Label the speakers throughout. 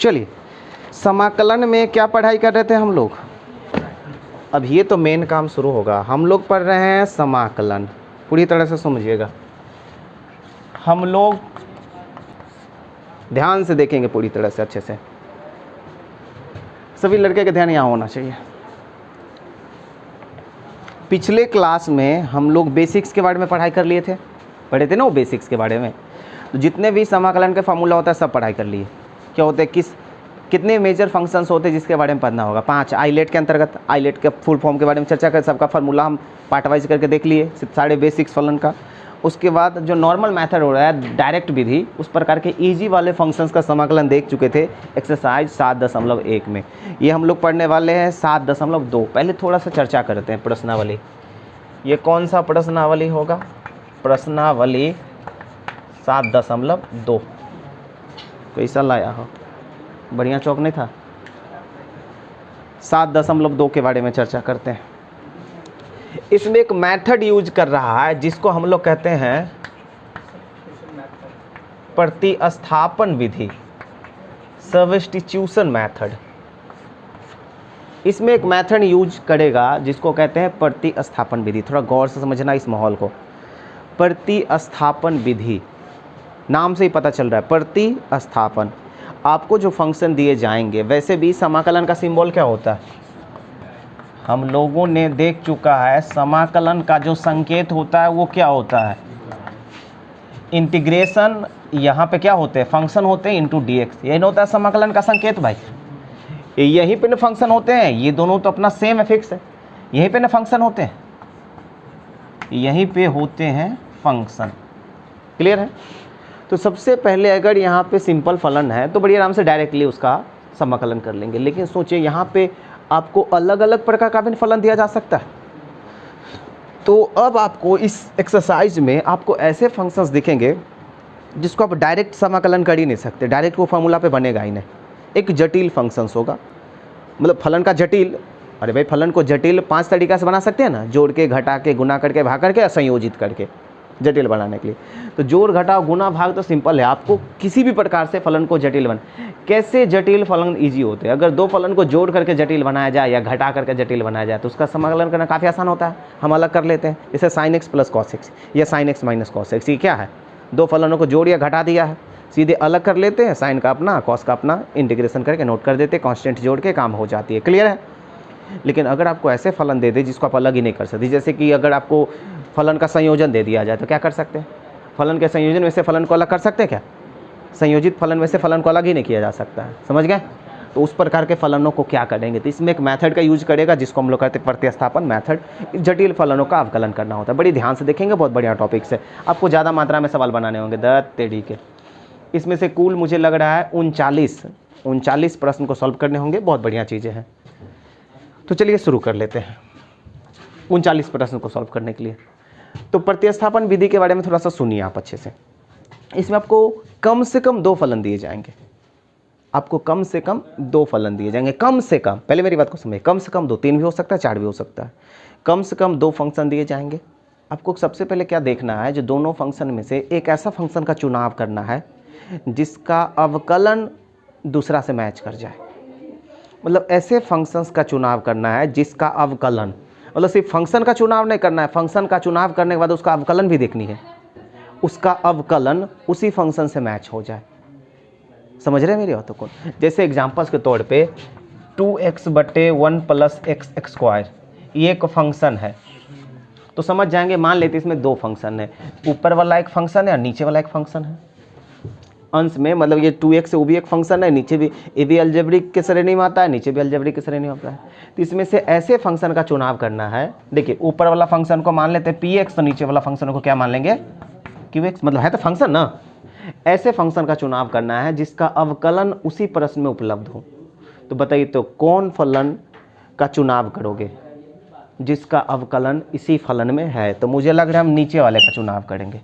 Speaker 1: चलिए, समाकलन में क्या पढ़ाई कर रहे थे हम लोग? अब ये तो मेन काम शुरू होगा। हम लोग पढ़ रहे हैं समाकलन, पूरी तरह से समझिएगा। हम लोग ध्यान से देखेंगे पूरी तरह से, अच्छे से। सभी लड़के का ध्यान यहाँ होना चाहिए। पिछले क्लास में हम लोग बेसिक्स के बारे में पढ़ाई कर लिए थे, पढ़े थे ना वो बेसिक्स के बारे में। तो जितने भी समाकलन के फार्मूला होता है सब पढ़ाई कर लिए। क्या होते हैं, कितने मेजर फंक्शंस होते हैं जिसके बारे में पढ़ना होगा? 5। आइलेट के अंतर्गत आइलेट के फुल फॉर्म के बारे में चर्चा कर, सबका फार्मूला हम पार्ट वाइज करके देख लिए, सारे बेसिक्स फलन का। उसके बाद जो नॉर्मल मेथड हो रहा है, डायरेक्ट विधि, उस प्रकार के इजी वाले फंक्शंस का समाकलन देख चुके थे एक्सरसाइज 7.1 में। ये हम लोग पढ़ने वाले हैं 7.2। पहले थोड़ा सा चर्चा करते हैं प्रश्नावली। ये कौन सा प्रश्नावली होगा? प्रश्नावली 7.2। कैसा लाया हो? बढ़िया चौक नहीं था? 7.2 के बारे में चर्चा करते हैं। इसमें एक मेथड यूज कर रहा है जिसको हम लोग कहते हैं प्रतिस्थापन विधि, सब्स्टिट्यूशन मेथड। इसमें एक मेथड यूज करेगा जिसको कहते हैं प्रतिस्थापन विधि। थोड़ा गौर से समझना इस माहौल को। प्रतिस्थापन विधि, नाम से ही पता चल रहा है प्रतिस्थापन। आपको जो फंक्शन दिए जाएंगे, वैसे भी समाकलन का सिंबल क्या होता है? हम लोगों ने देख चुका है समाकलन का जो संकेत होता है वो क्या होता है? इंटीग्रेशन। यहाँ पे क्या होते हैं? फंक्शन होते हैं इंटू dx। यही होता है समाकलन का संकेत भाई। यहीं पे ना फंक्शन होते हैं, ये दोनों तो अपना सेम है, फिक्स है। यहीं पे ना फंक्शन होते हैं, यहीं पे होते हैं फंक्शन। क्लियर है? तो सबसे पहले अगर यहाँ पे सिंपल फलन है तो बड़ी आराम से डायरेक्टली उसका समाकलन कर लेंगे। लेकिन सोचिए यहाँ पे आपको अलग अलग प्रकार का भी फलन दिया जा सकता है। तो अब आपको इस एक्सरसाइज में आपको ऐसे फंक्शंस दिखेंगे जिसको आप डायरेक्ट समाकलन कर ही नहीं सकते, डायरेक्ट वो फार्मूला पे बनेगा ही नहीं। एक जटिल फंक्शंस होगा, मतलब फलन का जटिल। अरे भाई, फलन को जटिल 5 तरीका से बना सकते हैं ना, जोड़ के, घटा के, गुना करके, भाग करके, संयोजित करके, जटिल बनाने के लिए। तो जोड़, घटा, गुना, भाग तो सिंपल है। आपको किसी भी प्रकार से फलन को जटिल कैसे जटिल फलन इजी होते हैं? अगर दो फलन को जोड़ करके जटिल बनाया जाए या घटा करके जटिल बनाया जाए तो उसका समाकलन करना काफ़ी आसान होता है। हम अलग कर लेते हैं, जैसे sin x + cos x या sin x - cos x। ये क्या है? दो फलनों को जोड़ या घटा दिया है, सीधे अलग कर लेते हैं, साइन का अपना, कॉस का अपना, इंटीग्रेशन करके नोट कर देते हैं, कांस्टेंट जोड़ के काम हो जाती है। क्लियर है? लेकिन अगर आपको ऐसे फलन दे दे जिसको आप अलग ही नहीं कर सकते, जैसे कि अगर आपको फलन का संयोजन दे दिया जाए तो क्या कर सकते हैं? फलन के संयोजन में से फलन को अलग कर सकते हैं क्या? संयोजित फलन में से फलन को अलग ही नहीं किया जा सकता है। समझ गए? तो उस प्रकार के फलनों को क्या करेंगे? तो इसमें एक मेथड का यूज करेगा जिसको हम लोग कहते हैं प्रतिस्थापन मेथड। जटिल फलनों का अवकलन करना होता है। बड़ी ध्यान से देखेंगे, बहुत बढ़िया टॉपिक से। आपको ज़्यादा मात्रा में सवाल बनाने होंगे, दैट के। इसमें से कुल मुझे लग रहा है 39 प्रश्न को सॉल्व करने होंगे। बहुत बढ़िया चीज़ें हैं। तो चलिए शुरू कर लेते हैं 39 प्रश्न को सॉल्व करने के लिए। तो प्रतिस्थापन विधि के बारे में थोड़ा सा सुनिए आप अच्छे से। इसमें आपको कम से कम 2 फलन दिए जाएंगे। आपको कम से कम 2 फलन दिए जाएंगे, कम से कम। पहले मेरी बात को समझिए, कम से कम 2, 3 भी हो सकता है, 4 भी हो सकता है। कम से कम 2 फंक्शन दिए जाएंगे। आपको सबसे पहले क्या देखना है, जो दोनों फंक्शन में से एक ऐसा फंक्शन का चुनाव करना है जिसका अवकलन दूसरा से मैच कर जाए। मतलब ऐसे फंक्शंस का चुनाव करना है जिसका अवकलन, मतलब सिर्फ फंक्शन का चुनाव नहीं करना है, फंक्शन का चुनाव करने के बाद उसका अवकलन भी देखनी है, उसका अवकलन उसी फंक्शन से मैच हो जाए। समझ रहे हैं मेरी बातों को? जैसे एग्जांपल्स के तौर पे 2x/1 + x² ये एक फंक्शन है, तो समझ जाएंगे। मान लेते इसमें 2 फंक्शन है, ऊपर वाला एक फंक्शन है और नीचे वाला एक फंक्शन है। अंश में मतलब ये 2x से वो भी एक फंक्शन है, नीचे भी, ये भी अलजेब्रिक के श्रेणी में आता है, नीचे भी अलजेब्रिक के श्रेणी में आता है। तो इसमें से ऐसे फंक्शन का चुनाव करना है। देखिए, ऊपर वाला फंक्शन को मान लेते हैं px, तो नीचे वाला फंक्शन को क्या मान लेंगे? qx। मतलब है तो फंक्शन ना। ऐसे फंक्शन का चुनाव करना है जिसका अवकलन उसी प्रश्न में उपलब्ध हो। तो बताइए, तो कौन फलन का चुनाव करोगे जिसका अवकलन इसी फलन में है? तो मुझे लग रहा है हम नीचे वाले का चुनाव करेंगे।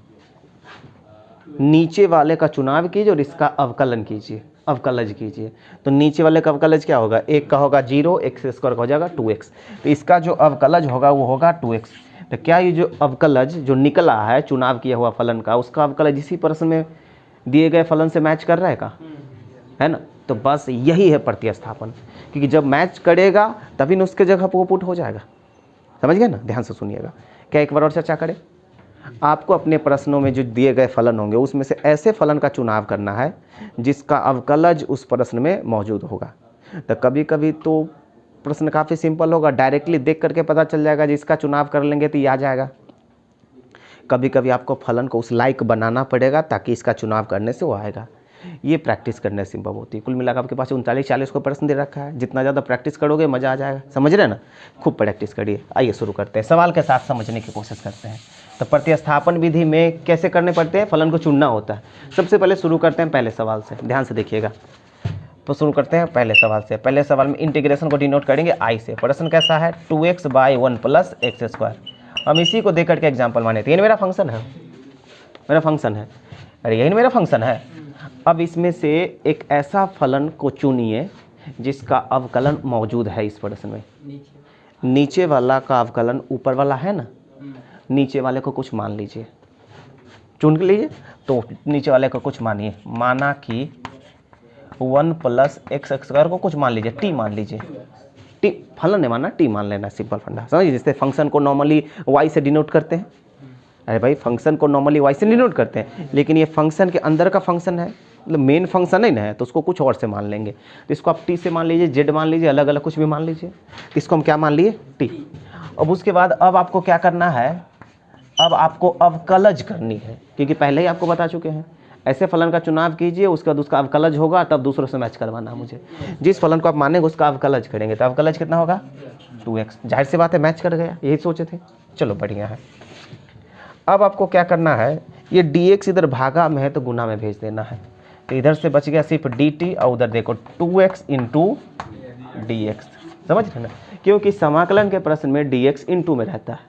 Speaker 1: नीचे वाले का चुनाव कीजिए और इसका अवकलन कीजिए, अवकलज कीजिए। तो नीचे वाले का अवकलज क्या होगा? एक का होगा 0, x² का हो जाएगा 2x। तो इसका जो अवकलज होगा वो होगा 2x। तो क्या ये जो अवकलज जो निकला है चुनाव किया हुआ फलन का, उसका अवकलज इसी प्रश्न में दिए गए फलन से मैच कर रहा है का? है ना? तो बस यही है प्रतिस्थापन, क्योंकि जब मैच करेगा तभी न उसके जगह पर वो पुट हो जाएगा। समझ गए ना? ध्यान से सुनिएगा। क्या एक बार और चर्चा करें? आपको अपने प्रश्नों में जो दिए गए फलन होंगे उसमें से ऐसे फलन का चुनाव करना है जिसका अवकलज उस प्रश्न में मौजूद होगा। तो कभी कभी तो प्रश्न काफ़ी सिंपल होगा, डायरेक्टली देख करके पता चल जाएगा, जिसका चुनाव कर लेंगे तो ये आ जाएगा। कभी कभी आपको फलन को उस लायक बनाना पड़ेगा ताकि इसका चुनाव करने से वो आएगा। ये प्रैक्टिस करने से संभव होती है। कुल मिलाकर आपके पास 39-40 को प्रश्न दे रखा है। जितना ज़्यादा प्रैक्टिस करोगे मज़ा आ जाएगा। समझ रहे हैं ना? खूब प्रैक्टिस करिए। आइए शुरू करते हैं, सवाल के साथ समझने की कोशिश करते हैं। तो प्रतिस्थापन विधि में कैसे करने पड़ते हैं? फलन को चुनना होता है। सबसे पहले शुरू करते हैं पहले सवाल से, ध्यान से देखिएगा। तो शुरू करते हैं पहले सवाल से। पहले सवाल में इंटीग्रेशन को डिनोट करेंगे आई से। प्रश्न कैसा है? 2x/1 + x²। हम इसी को देकर के एग्जाम्पल माने थे। ये मेरा फंक्शन है, मेरा फंक्शन है, अरे यही मेरा फंक्शन है। अब इसमें से एक ऐसा फलन को चुनिए जिसका अवकलन मौजूद है इस प्रश्न में। नीचे वाला का अवकलन ऊपर वाला है ना, नीचे वाले को कुछ मान लीजिए, चुन लीजिए। तो नीचे वाले को कुछ मानिए, माना कि 1 + x² को कुछ मान लीजिए, टी मान लीजिए। टी फलन है माना, टी मान लेना, सिंपल फंडा। समझिए, जिससे फंक्शन को नॉर्मली y से डिनोट करते हैं। अरे भाई, फंक्शन को नॉर्मली y से डिनोट करते हैं, लेकिन ये फंक्शन के अंदर का फंक्शन है, मतलब मेन फंक्शन नहीं ना है, तो उसको कुछ और से मान लेंगे। तो इसको आप टी से मान लीजिए, जेड मान लीजिए, अलग अलग कुछ भी मान लीजिए। इसको हम क्या मान लिए? टी। अब उसके बाद अब आपको क्या करना है? अब आपको अवकलज करनी है, क्योंकि पहले ही आपको बता चुके हैं। ऐसे फलन का चुनाव कीजिए, उसके बाद उसका अवकलज होगा, तब दूसरों से मैच करवाना मुझे। जिस फलन को आप मानेंगे उसका अवकलज करेंगे, तो अवकलज कितना होगा? 2x। जाहिर सी बात है, मैच कर गया, यही सोचे थे। चलो बढ़िया है। अब आपको क्या करना है? ये dx इधर भागा में है तो गुना में भेज देना है। तो इधर से बच गया सिर्फ dt, और उधर देखो 2x × dx। समझ रहे ना? क्योंकि समाकलन के प्रश्न में dx × में रहता है।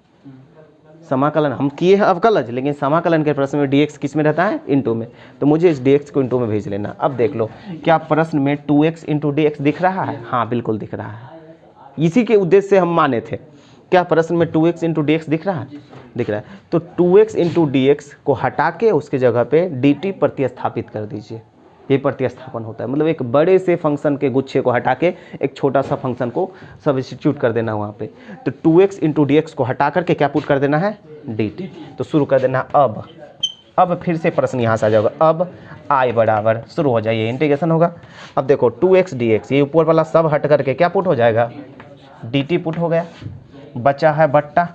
Speaker 1: समाकलन हम किए हैं अवकलज, लेकिन समाकलन के प्रश्न में dx किस में रहता है? इनटू में। तो मुझे इस dx को इनटू में भेज लेना। अब देख लो, क्या प्रश्न में 2x × dx दिख रहा है? हाँ बिल्कुल दिख रहा है। इसी के उद्देश्य से हम माने थे। क्या प्रश्न में 2x × dx दिख रहा है? दिख रहा है। तो 2x × dx को हटा के उसके जगह पे dt प्रतिस्थापित कर दीजिए। ये प्रतिस्थापन होता है, मतलब एक बड़े से फंक्शन के गुच्छे को हटा के एक छोटा सा फंक्शन को सब्स्टिट्यूट कर देना वहाँ पे। तो 2x × dx को हटा करके क्या पुट कर देना है? dt। तो शुरू कर देना। अब फिर से प्रश्न यहाँ से आ जाएगा। अब i बराबर शुरू हो जाइए, इंटीग्रेशन होगा। अब देखो 2x dx, ये ऊपर वाला सब हट करके क्या पुट हो जाएगा? dt पुट हो गया। बचा है बट्टा,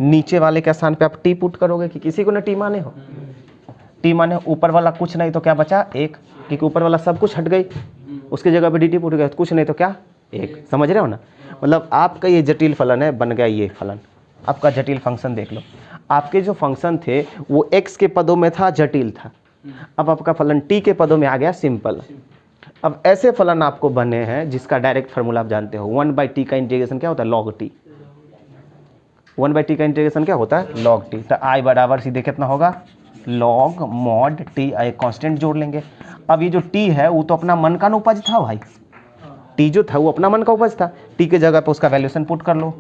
Speaker 1: नीचे वाले के स्थान पे आप टी पुट करोगे कि किसी को ना टी माने हो। टी माने ऊपर वाला कुछ नहीं तो क्या बचा? 1, क्योंकि ऊपर वाला सब कुछ हट गई, उसकी जगह पे dt पुट गया, कुछ नहीं तो क्या? 1। समझ रहे हो ना? मतलब आपका ये जटिल फलन है, बन गया ये फलन। आपका जटिल फंक्शन देख लो। आपके जो फंक्शन थे वो x के पदों में था, जटिल था। अब आपका फलन t के पदों में आ गया, सिंपल। अब ऐसे फलन आपको बने हैं जिसका डायरेक्ट फार्मूला आप जानते हो। 1/t का इंटीग्रेशन क्या होता है? log t। 1/t का इंटीग्रेशन क्या होता है? log t। तो i बराबर सीधे कितना होगा? log mod t। एक कांस्टेंट जोड़ लेंगे। अब ये जो t है वो तो अपना मन का उपज था भाई। t जो था वो अपना मन का उपज था। t के जगह पे उसका वैल्यूएशन पुट कर लो,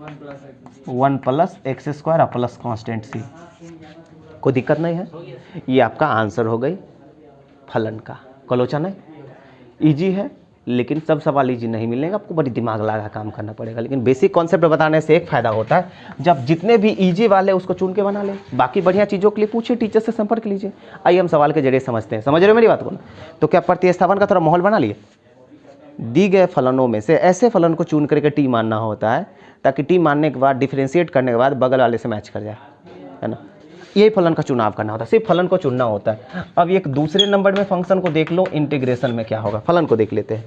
Speaker 1: 1 + x² प्लस कांस्टेंट c। कोई दिक्कत नहीं है। ये आपका आंसर हो गई फलन का। कलोचन है, ईजी है, लेकिन सब सवाल ईजी नहीं मिलेगा, आपको बड़ी दिमाग लगा काम करना पड़ेगा। लेकिन बेसिक कॉन्सेप्ट बताने से एक फ़ायदा होता है, जब जितने भी ईजी वाले उसको चुन के बना ले। बाकी बढ़िया चीज़ों के लिए पूछिए, टीचर से संपर्क लीजिए। आइए हम सवाल के जरिए समझते हैं। समझ रहे हो मेरी बात को ना? तो क्या प्रतिस्थापन का थोड़ा माहौल बना लिए? दी गए फलनों में से ऐसे फलन को चुन करके टी मानना होता है, ताकि टी मानने के बाद डिफ्रेंशिएट करने के बाद बगल वाले से मैच कर जाए, है ना? यही फलन का चुनाव करना होता है, सिर्फ फलन को चुनना होता है। अब एक दूसरे नंबर में फंक्शन को देख लो, इंटीग्रेशन में क्या होगा? फलन को देख लेते हैं।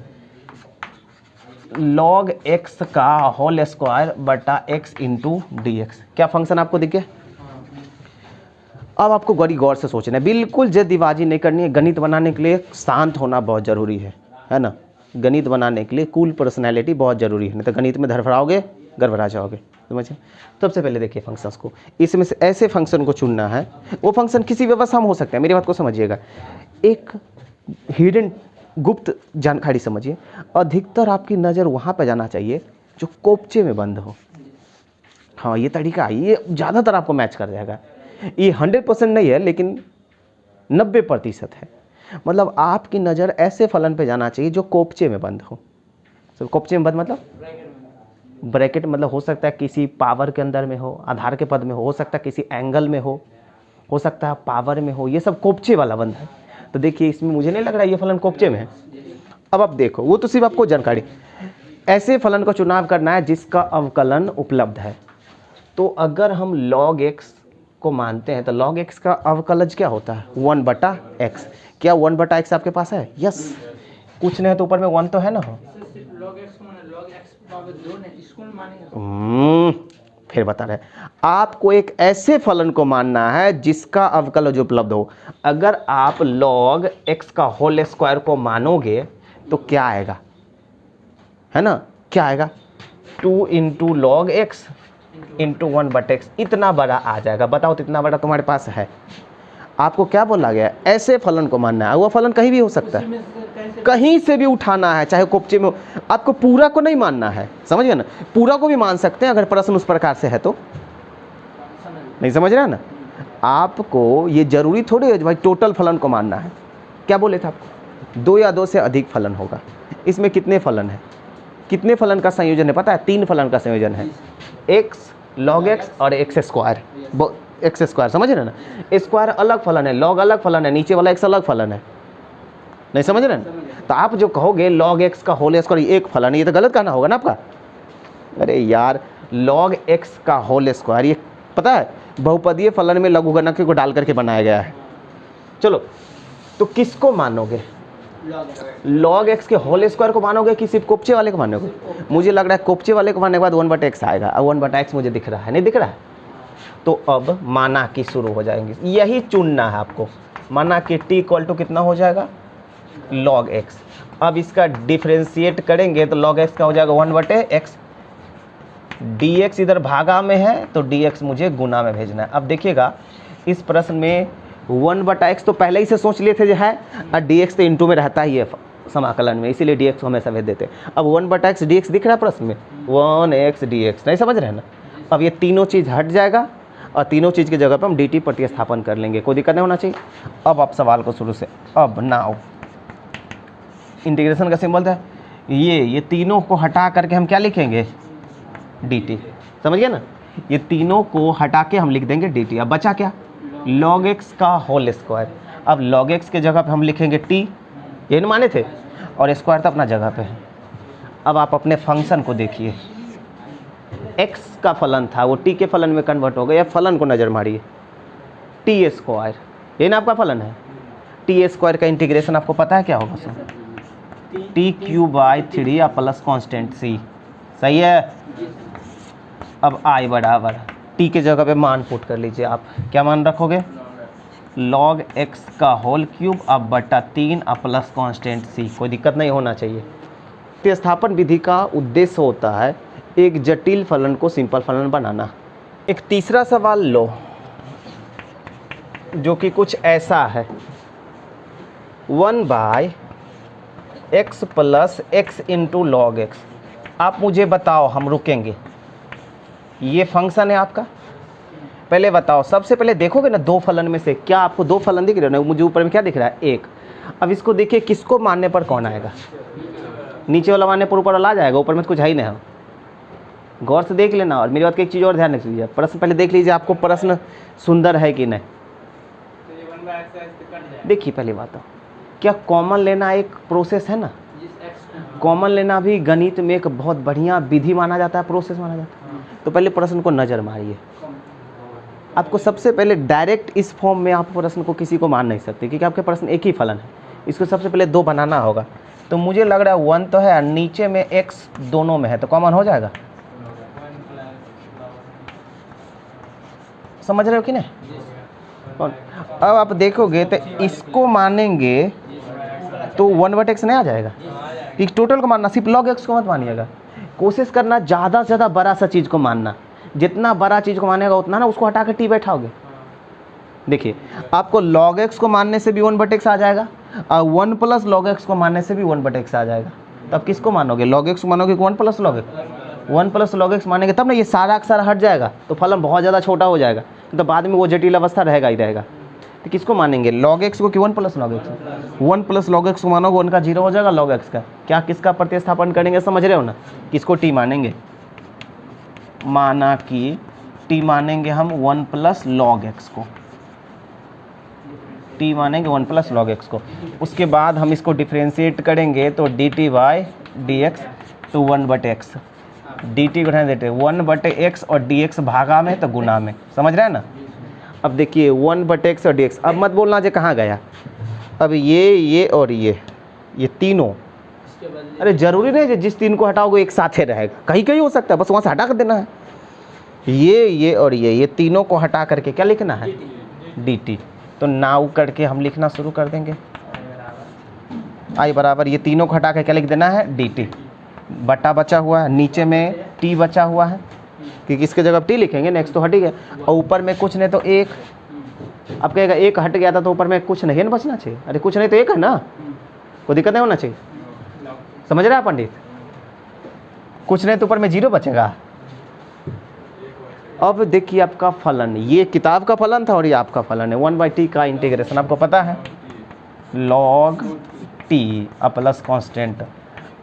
Speaker 1: log x का होल स्क्वायर बटा x × dx। क्या फंक्शन आपको दिख गया? अब आपको बड़ी गौर से सोचना है, बिल्कुल जल्दबाजी नहीं करनी है। गणित बनाने के लिए शांत होना बहुत ज़रूरी है ना? गणित बनाने के लिए कूल पर्सनैलिटी बहुत ज़रूरी है, नहीं तो गणित में धड़फड़ाओगे, गड़बड़ा जाओगे। समझे? सबसे पहले देखिए फंक्शंस को। इसमें से ऐसे फंक्शन को चुनना है, वो फंक्शन किसी व्यवस्था में हो सकता है। मेरी बात को समझिएगा, एक हिडन गुप्त जानकारी समझिए। अधिकतर आपकी नज़र वहाँ पर जाना चाहिए जो कोपचे में बंद हो। हाँ, ये तरीका ये ज़्यादातर आपको मैच कर जाएगा। ये 100% नहीं है, लेकिन 90% है। मतलब आपकी नज़र ऐसे फलन पे जाना चाहिए जो कोपचे में बंद हो। तो कोपचे में बंद मतलब ब्रैकेट, मतलब हो सकता है किसी पावर के अंदर में हो, आधार के पद में हो सकता है किसी एंगल में हो सकता है पावर में हो, ये सब कोपचे वाला बंद है। तो देखिए इसमें मुझे नहीं लग रहा है ये फलन कोपचे में है। अब आप देखो, वो तो सिर्फ आपको जानकारी, ऐसे फलन का चुनाव करना है जिसका अवकलन उपलब्ध है। तो अगर हम log x को मानते हैं तो log x का अवकलज क्या होता है 1/x। क्या 1/x आपके पास है? यस, कुछ नहीं तो ऊपर में 1 तो है ना हो। फिर बता रहे आपको एक ऐसे फलन को मानना है जिसका अवकलज उपलब्ध हो। अगर आप log x का होल स्क्वायर को मानोगे तो क्या आएगा, है ना, क्या आएगा 2 × log x × 1/x, इतना बड़ा आ जाएगा। बताओ तो इतना बड़ा तुम्हारे पास है। आपको क्या बोला गया, ऐसे फलन को मानना है। वो फलन कहीं भी हो सकता है, कहीं से भी उठाना है, चाहे कोपचे में हो। आपको पूरा को नहीं मानना है, समझ गए ना। पूरा को भी मान सकते हैं अगर प्रश्न उस प्रकार से है तो। नहीं समझ रहे ना, आपको ये जरूरी थोड़ी है भाई टोटल फलन को मानना है। क्या बोले थे आपको, 2 या 2 से अधिक फलन होगा। इसमें कितने फलन है, कितने फलन का संयोजन है पता है? 3 फलन का संयोजन है, x log x और x स्क्वायर, x स्क्वायर, समझ रहे ना। स्क्वायर अलग फलन है, log अलग फलन है, नीचे वाला x अलग फलन है। नहीं समझ रहे ना। तो आप जो कहोगे log x का होल स्क्वायर एक फलन है, ये तो गलत कहना होगा ना आपका। अरे यार log x का होल स्क्वायर ये पता है बहुपदीय फलन में लघुगणक को डाल करके बनाया गया है। चलो तो किसको मानोगे, log x के होल स्क्वायर को मानोगे कि सिर्फ कोपचे वाले को मानोगे? मुझे लग रहा है कोपचे वाले को मानने के बाद 1/x आएगा। अब 1/x मुझे दिख रहा है, नहीं दिख रहा है? तो अब माना कि शुरू हो जाएंगे, यही चुनना है आपको। माना कि t = कितना हो जाएगा log x। अब इसका डिफरेंशिएट करेंगे तो log x का हो जाएगा 1/x। dx इधर भागा में है तो dx मुझे गुना में भेजना है। अब देखिएगा इस प्रश्न में 1/x तो पहले ही से सोच लिए थे जो है, और dx तो इंटू में रहता ही है समाकलन में, इसीलिए dx को हमेशा भेज देते हैं। अब 1/x dx दिख रहा है प्रश्न में, 1x dx, नहीं समझ रहे हैं ना। अब ये तीनों चीज़ हट जाएगा और तीनों चीज़ की जगह पर हम dt प्रतिस्थापन कर लेंगे, कोई दिक्कत नहीं होना चाहिए। अब आप सवाल को शुरू से, अब नाउ इंटीग्रेशन का सिंबल था ये तीनों को हटा करके हम क्या लिखेंगे dt, समझ गया ना। ये तीनों को हटा के हम लिख देंगे dt। अब बचा क्या log x का होल स्क्वायर। अब log x के जगह पे हम लिखेंगे t, ये माने थे, और स्क्वायर तो अपना जगह पे है। अब आप अपने फंक्शन को देखिए, x का फलन था वो t के फलन में कन्वर्ट हो गया। फलन को नज़र मारिए, t स्क्वायर, ये ना आपका फलन है। t स्क्वायर का इंटीग्रेशन आपको पता है क्या होगा sir, t³/3 plus constant c, सही है। अब i बराबर t के जगह पे मान पुट कर लीजिए। आप क्या मान रखोगे log x का होल क्यूब अब बटा 3 प्लस कॉन्स्टेंट c, कोई दिक्कत नहीं होना चाहिए। प्रतिस्थापन विधि का उद्देश्य होता है एक जटिल फलन को सिंपल फलन बनाना। एक तीसरा सवाल लो जो कि कुछ ऐसा है, 1/x plus x into log x। आप मुझे बताओ, हम रुकेंगे, ये फंक्शन है आपका। पहले बताओ, सबसे पहले देखोगे ना दो फलन में से क्या आपको 2 फलन दिख रहे हो ना, मुझे ऊपर में क्या दिख रहा है 1। अब इसको देखिए किसको मानने पर कौन आएगा, नीचे वाला मानने पर ऊपर वाला आ जाएगा, ऊपर में तो कुछ है ही नहीं। गौर से देख लेना। और मेरी बात की एक चीज़ और ध्यान रख लीजिए, प्रश्न पहले देख लीजिए आपको प्रश्न सुंदर है कि नहीं। देखिए पहली बात तो क्या कॉमन लेना एक प्रोसेस है ना, कॉमन लेना भी गणित में एक बहुत बढ़िया विधि माना जाता है, प्रोसेस माना जाता है। तो पहले प्रश्न को नज़र मारिए। आपको सबसे पहले डायरेक्ट इस फॉर्म में आप प्रश्न को किसी को मान नहीं सकते क्योंकि आपके प्रश्न एक ही फलन है, इसको सबसे पहले 2 बनाना होगा। तो मुझे लग रहा है 1 तो है और नीचे में x दोनों में है, तो कॉमन हो जाएगा। समझ रहे हो कि नहीं। अब आप देखोगे तो इसको मानेंगे तो 1/x नहीं आ जाएगा। एक टोटल को मानना, सिर्फ log x को मत मानिएगा। कोशिश करना ज़्यादा से ज़्यादा बड़ा सा चीज़ को मानना, जितना बड़ा चीज़ को मानेगा उतना ना उसको हटा कर t बैठाओगे। देखिए आपको log x को मानने से भी 1/x आ जाएगा और 1 प्लस log x को मानने से भी 1/x आ जाएगा। तब किसको मानोगे, log x को मानोगे 1 plus log x, 1 plus log x मानेंगे तब ना ये सारा का सारा हट जाएगा, तो फलन बहुत ज़्यादा छोटा हो जाएगा, तो बाद में वो जटिल अवस्था रहेगा ही रहेगा। तो किसको मानेंगे, लॉग एक्स को कि 1 plus log x? 1 plus log x को मानोगे, उनका 0 हो जाएगा लॉग एक्स का। क्या किसका प्रतिस्थापन करेंगे, समझ रहे हो ना? किसको टी मानेंगे, माना कि टी मानेंगे हम 1 प्लस लॉग एक्स को, टी मानेंगे 1 प्लस लॉग एक्स को। उसके बाद हम इसको डिफ्रेंशिएट करेंगे तो D T by D x तो 1/x, डी टी को ध्यान देते 1/x और डी एक्स भागा में तो गुना में, समझ रहे हैं ना? अब देखिए 1/x और dx, अब मत बोलना जो कहाँ गया। अब ये और ये तीनों, अरे जरूरी नहीं जिस तीन को हटाओगे एक साथ ही रहेगा, कहीं कहीं हो सकता है, बस वहाँ से हटा कर देना है। ये और ये तीनों को हटा करके क्या लिखना है, dt। तो नाउ करके हम लिखना शुरू कर देंगे, आई बराबर ये तीनों को हटा कर क्या लिख देना है, dt। बटा बचा हुआ है, नीचे में t बचा हुआ है, क्योंकि इसके जगह टी लिखेंगे, नेक्स्ट तो हट ही गया, और ऊपर में कुछ नहीं तो एक। अब कहेगा एक हट गया था तो ऊपर में कुछ नहीं ना बचना चाहिए, अरे कुछ नहीं तो एक है ना, कोई दिक्कत नहीं होना चाहिए, समझ रहे हैं पंडित? कुछ नहीं तो ऊपर में 0 बचेगा। अब देखिए आपका फलन, ये किताब का फलन था और ये आपका फलन है, 1/t का इंटीग्रेशन आपको पता है, log t प्लस कांस्टेंट।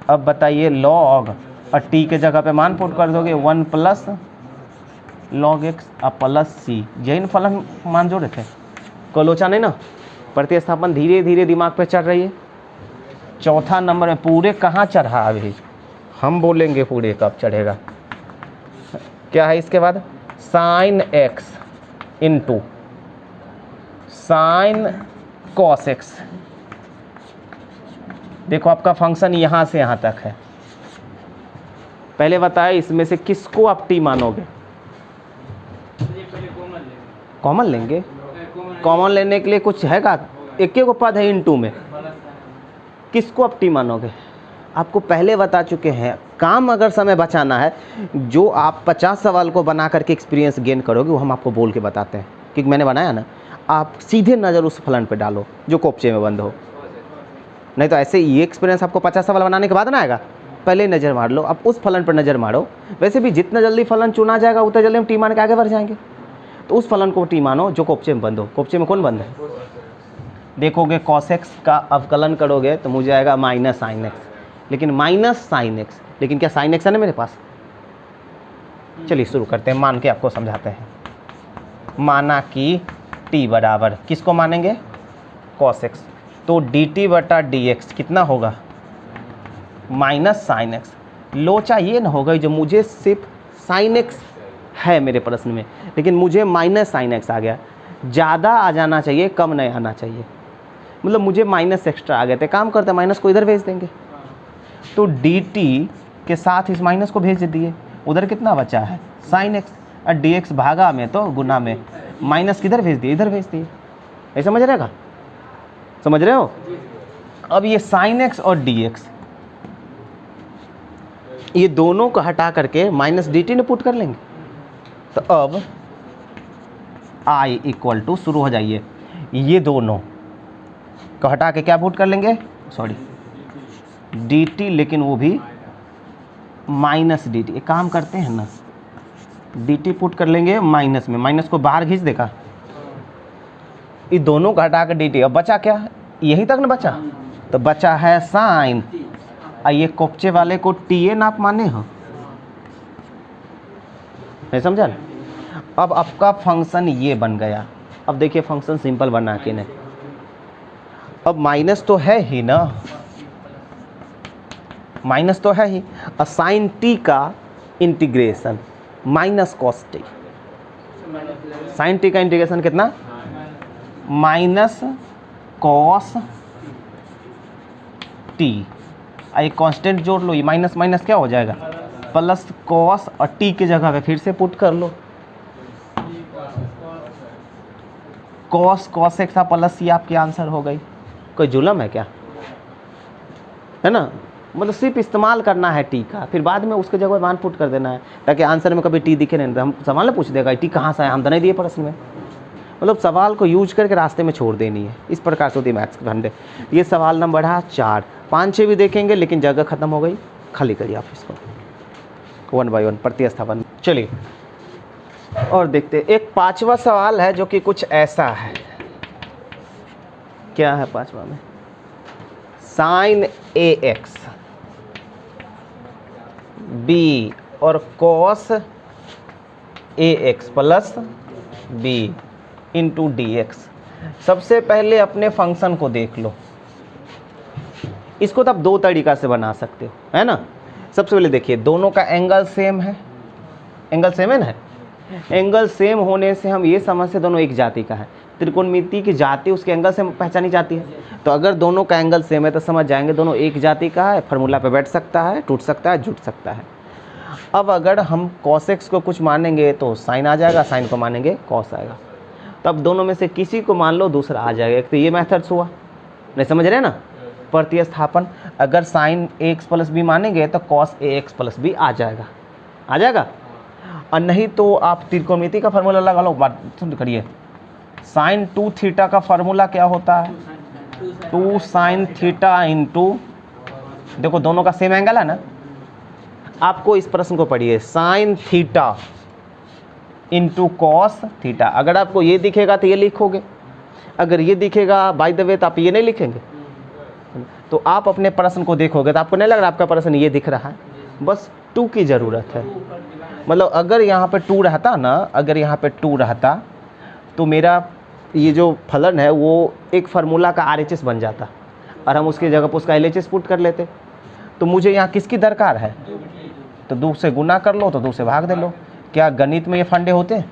Speaker 1: अब बताइए log और t के जगह पे मान पुट कर दोगे 1 प्लस लॉग एक्स प्लस सी, यही फलन मान जोड़े थे, कोई लोचा नहीं ना? प्रतिस्थापन धीरे धीरे दिमाग पे चढ़ रही है। चौथा नंबर में पूरे कहाँ चढ़ा, अभी हम बोलेंगे पूरे कब चढ़ेगा। क्या है इसके बाद, sine x into sine cos x. देखो आपका फंक्शन यहाँ से यहाँ तक है, पहले बताया इसमें से किसको आप टी मानोगे, कॉमन लेंगे। कॉमन लेने के लिए कुछ है का, एक को पद है इनटू में, किसको आप टी मानोगे? आपको पहले बता चुके हैं, काम अगर समय बचाना है, जो आप 50 सवाल को बना करके एक्सपीरियंस गेन करोगे वो हम आपको बोल के बताते हैं, क्योंकि मैंने बनाया ना। आप सीधे नज़र उस फलन पे डालो जो कोपचे में बंद हो, नहीं तो ऐसे ये एक्सपीरियंस आपको 50 सवाल बनाने के बाद ना आएगा, पहले नज़र मार लो, अब उस फलन पर नज़र मारो। वैसे भी जितना जल्दी फलन चुना जाएगा उतना जल्दी हम टी मान के आगे बढ़ जाएंगे, तो उस फलन को टी मानो जो कोपचे में बंद हो। कोपचे में कौन बंद है, देखोगे cos x का अवकलन करोगे तो मुझे आएगा माइनस साइन एक्स, लेकिन माइनस साइन एक्स, लेकिन क्या साइन एक्स है ना मेरे पास। चलिए शुरू करते हैं, मान के आपको समझाते हैं। माना कि t बराबर किसको मानेंगे, cos x, तो dt बटा dx कितना होगा, माइनस साइन एक्स। लोचा ये ना होगा जो मुझे सिर्फ साइन एक्स है मेरे प्रश्न में, लेकिन मुझे माइनस साइन एक्स आ गया, ज़्यादा आ जाना चाहिए कम नहीं आना चाहिए, मतलब मुझे माइनस एक्स्ट्रा आ गए थे, काम करते माइनस को इधर भेज देंगे, तो dt के साथ इस माइनस को भेज दिए, उधर कितना बचा है साइन एक्स, और dx भागा में तो गुना में, माइनस किधर भेज दिए, इधर भेज दिए। ऐसे समझ रहेगा, समझ रहे हो? अब ये साइन एक्स और dx ये दोनों को हटा करके माइनस dt ने पुट कर लेंगे, तो अब i इक्वल टू, शुरू हो जाइए, ये दोनों को हटा के क्या पुट कर लेंगे, सॉरी dt, लेकिन वो भी माइनस dt। एक काम करते हैं ना, dt पुट कर लेंगे माइनस में, माइनस को बाहर खींच देगा, ये दोनों को हटा कर dt, अब बचा क्या, यही तक ना बचा, तो बचा है साइन, और ये कोपचे वाले को टी नाप माने हो, नहीं समझा ना? अब आपका फंक्शन ये बन गया। अब देखिए फंक्शन सिंपल बना के नहीं, अब माइनस तो है ही ना, माइनस तो है ही, और साइन टी का integration minus cos T, sine T का इंटीग्रेशन कितना, माइनस कॉस टी, एक कांस्टेंट जोड़ लो, ये माइनस माइनस क्या हो जाएगा, प्लस कॉस, और टी की जगह पे फिर से पुट कर लो, कॉस एक्स प्लस ये आपकी आंसर हो गई। कोई जुलम है क्या, है ना? मतलब सिर्फ इस्तेमाल करना है टी का, फिर बाद में उसके जगह मान पुट कर देना है, ताकि आंसर में कभी टी दिखे नहीं, तो हम सवाल पूछ देगा टी कहाँ से आया, हम तो नहीं दिए प्रश्न में, मतलब सवाल को यूज करके रास्ते में छोड़ देनी है। इस प्रकार से होती है मैथ्स के फंडे। ये सवाल नंबर 4, 5, 6 भी देखेंगे, लेकिन जगह खत्म हो गई, खाली करिए आप इसको 1 बाय 1 प्रतिस्थापन। चलिए और देखते, एक 5वां सवाल है जो कि कुछ ऐसा है, क्या है पांचवा में, साइन ए एक्स बी और cos A X plus B into D X. सबसे पहले अपने फंक्शन को देख लो, इसको तो आप दो तरीका से बना सकते हो, है ना। सबसे पहले देखिए, दोनों का एंगल सेम है, एंगल सेम है ना, एंगल सेम होने से हम ये समझते दोनों एक जाति का है। त्रिकोणमिति की जाति उसके एंगल से पहचानी जाती है, तो अगर दोनों का एंगल सेम है तो समझ जाएंगे दोनों एक जाति का है। फार्मूला पे बैठ सकता है, टूट सकता है, जुट सकता है। अब अगर हम cos x को कुछ मानेंगे तो साइन आ जाएगा, साइन को मानेंगे cos आएगा। तब दोनों में से किसी को मान लो, दूसरा आ जाएगा। एक तो ये मेथड्स हुआ, नहीं समझ रहे ना, प्रतिस्थापन। अगर साइन ax प्लस बी मानेंगे तो cos ax प्लस बी आ जाएगा, आ जाएगा। और नहीं तो आप त्रिकोणमिति का फार्मूला लगा लो। बात सुन करिए, साइन 2 थीटा का फार्मूला क्या होता है, 2 साइन थीटा इंटू, देखो दोनों का सेम एंगल है ना। आपको इस प्रश्न को पढ़िए, sine theta into cos theta. अगर आपको ये दिखेगा तो ये लिखोगे, अगर ये दिखेगा बाय द वे तो आप ये नहीं लिखेंगे। तो आप अपने प्रश्न को देखोगे तो आपको नहीं लग रहा आपका प्रश्न ये दिख रहा है, बस 2 की ज़रूरत है। मतलब अगर यहाँ पे 2 रहता ना, अगर यहाँ पे 2 रहता तो मेरा ये जो फलन है वो एक फार्मूला का RHS बन जाता और हम उसकी जगह पर उसका LHS पुट कर लेते। तो मुझे यहाँ किसकी दरकार है, तो 2 से गुना कर लो तो 2 से भाग दे लो। क्या गणित में ये फंडे होते हैं,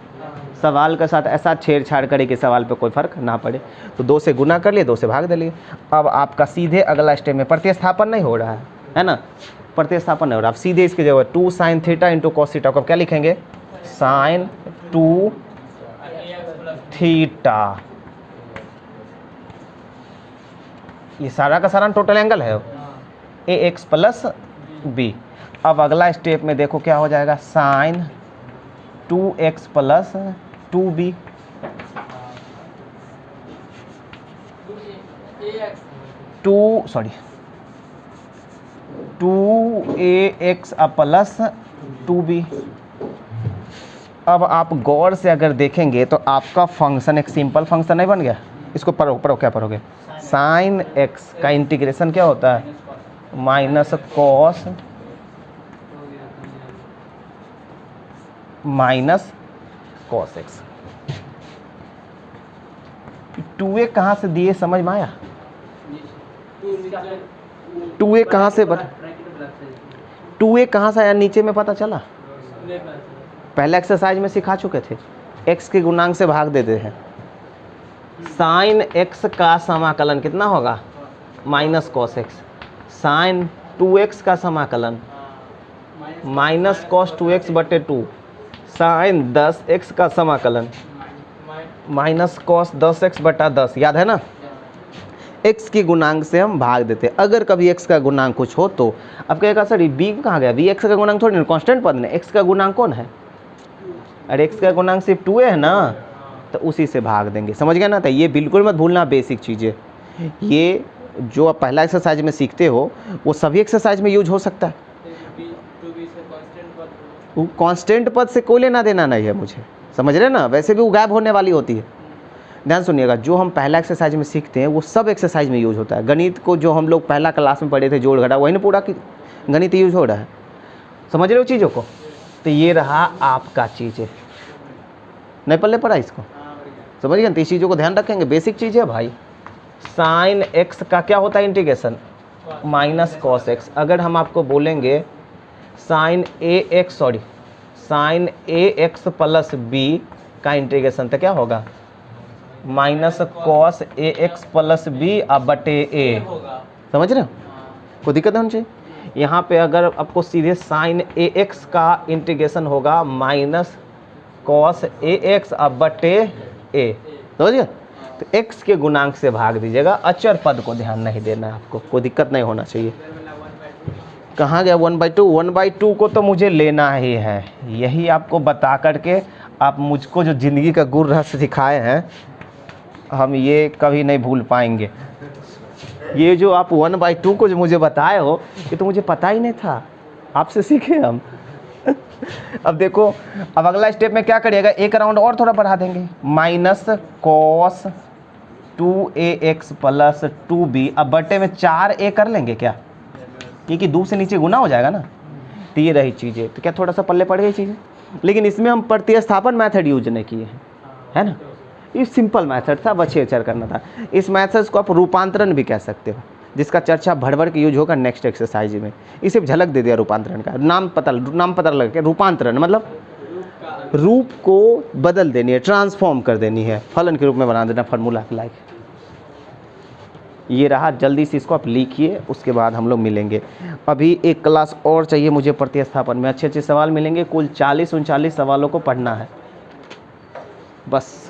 Speaker 1: सवाल के साथ ऐसा छेड़छाड़ करे कि सवाल पे कोई फ़र्क ना पड़े। तो 2 से गुना कर लिए, 2 से भाग दे लिए। अब आपका सीधे अगला स्टेप में प्रतिस्थापन नहीं हो रहा है ना, प्रतिस्थापन नहीं हो रहा। आप सीधे इसकी जगह 2 sine theta into cos theta को क्या लिखेंगे, साइन 2 थीटा। ये सारा का सारा टोटल एंगल है ए एक्स प्लस बी। अब अगला स्टेप में देखो क्या हो जाएगा, sign 2x plus 2b। Sorry 2ax plus 2b। अब आप गौर से अगर देखेंगे तो आपका फंक्शन एक सिंपल फंक्शन नहीं बन गया। इसको पढ़ो क्या पढ़ोगे, साइन x का इंटीग्रेशन क्या होता है, minus cos minus cos x. 2a कहाँ से दिए समझ में आया, 2a कहाँ से बट 2a कहाँ से आया नीचे में पता चला, पहले एक्सरसाइज में सिखा चुके थे। x के गुणांक से भाग देते हैं। साइन x का समाकलन कितना होगा, minus cos x. Sign 2x का समाकलन माइनस कॉस 2x बटे 2। साइन 10x का समाकलन माइनस कॉस 10x बटा 10। याद है ना, x के गुणांक से हम भाग देते। अगर कभी x का गुणांक कुछ हो तो अब कहेगा सर ये b कहाँ गया, b x का गुणांक थोड़ी ना, कांस्टेंट पद में x का गुणांक कौन है, अरे x का गुणांक सिर्फ 2a है ना, तो उसी से भाग देंगे। समझ गया ना। तो ये बिल्कुल मत भूलना, बेसिक चीज़ें ये जो आप पहला एक्सरसाइज में सीखते हो वो सभी एक्सरसाइज में यूज हो सकता है। वो कांस्टेंट पद से कोई लेना देना नहीं है मुझे, समझ रहे ना, वैसे भी वो गायब होने वाली होती है। ध्यान सुनिएगा, जो हम पहला एक्सरसाइज में सीखते हैं वो सब एक्सरसाइज में यूज होता है। गणित को जो हम लोग पहला क्लास में पढ़े थे जोड़ घटा, वही ना पूरा गणित यूज हो रहा है। समझ रहे हो चीज़ों को। तो ये रहा आपका चीज़ें, नहीं पल्ले पड़ा इसको, समझ गए। तो इस चीज़ों को ध्यान रखेंगे, बेसिक चीज़ है भाई। साइन एक्स का क्या होता है इंटीग्रेशन, माइनस कॉस एक्स। अगर हम आपको बोलेंगे sign A X plus B का इंटीग्रेशन तो क्या होगा, minus cos A X plus B अब बटे ए। समझ रहे हो, कोई दिक्कत होनी चाहिए। यहाँ पे अगर आपको सीधे साइन ए एक्स का इंटीग्रेशन होगा माइनस कॉस ए एक्स अब बटे ए, समझिए। तो x के गुणांक से भाग दीजिएगा, अचर पद को ध्यान नहीं देना है आपको, कोई दिक्कत नहीं होना चाहिए। कहाँ गया 1/2, 1/2 को तो मुझे लेना ही है। यही आपको बता करके आप मुझको जो ज़िंदगी का गुर रहस्य सिखाए हैं हम ये कभी नहीं भूल पाएंगे। ये जो आप 1/2 को जो मुझे बताए हो ये तो मुझे पता ही नहीं था, आपसे सीखे हम। अब देखो, अब अगला स्टेप में क्या करिएगा, एक राउंड और थोड़ा बढ़ा देंगे, minus cos 2ax plus 2b, अब बटे में 4a कर लेंगे क्या, क्योंकि 2 से नीचे गुना हो जाएगा ना। तो ये रही चीज़ें, तो क्या थोड़ा सा पल्ले पड़ गई चीज़ें, लेकिन इसमें हम प्रतिस्थापन मेथड यूज नहीं किए हैं, है ना। ये सिंपल मेथड था, बस ये करना था। इस मेथड को आप रूपांतरण भी कह सकते हो, जिसका चर्चा भर के यूज होगा नेक्स्ट एक्सरसाइज में। इसे झलक दे दिया रूपांतरण का, नाम पता लग गया। रूपांतरण मतलब रूप को बदल देनी है, ट्रांसफॉर्म कर देनी है, फलन के रूप में बना देना, फार्मूला लाइक। ये रहा, जल्दी से इसको आप लिखिए, उसके बाद हम लोग मिलेंगे। अभी एक क्लास और चाहिए मुझे प्रतिस्थापन में, अच्छे अच्छे सवाल मिलेंगे। कुल 40-39 सवालों को पढ़ना है बस।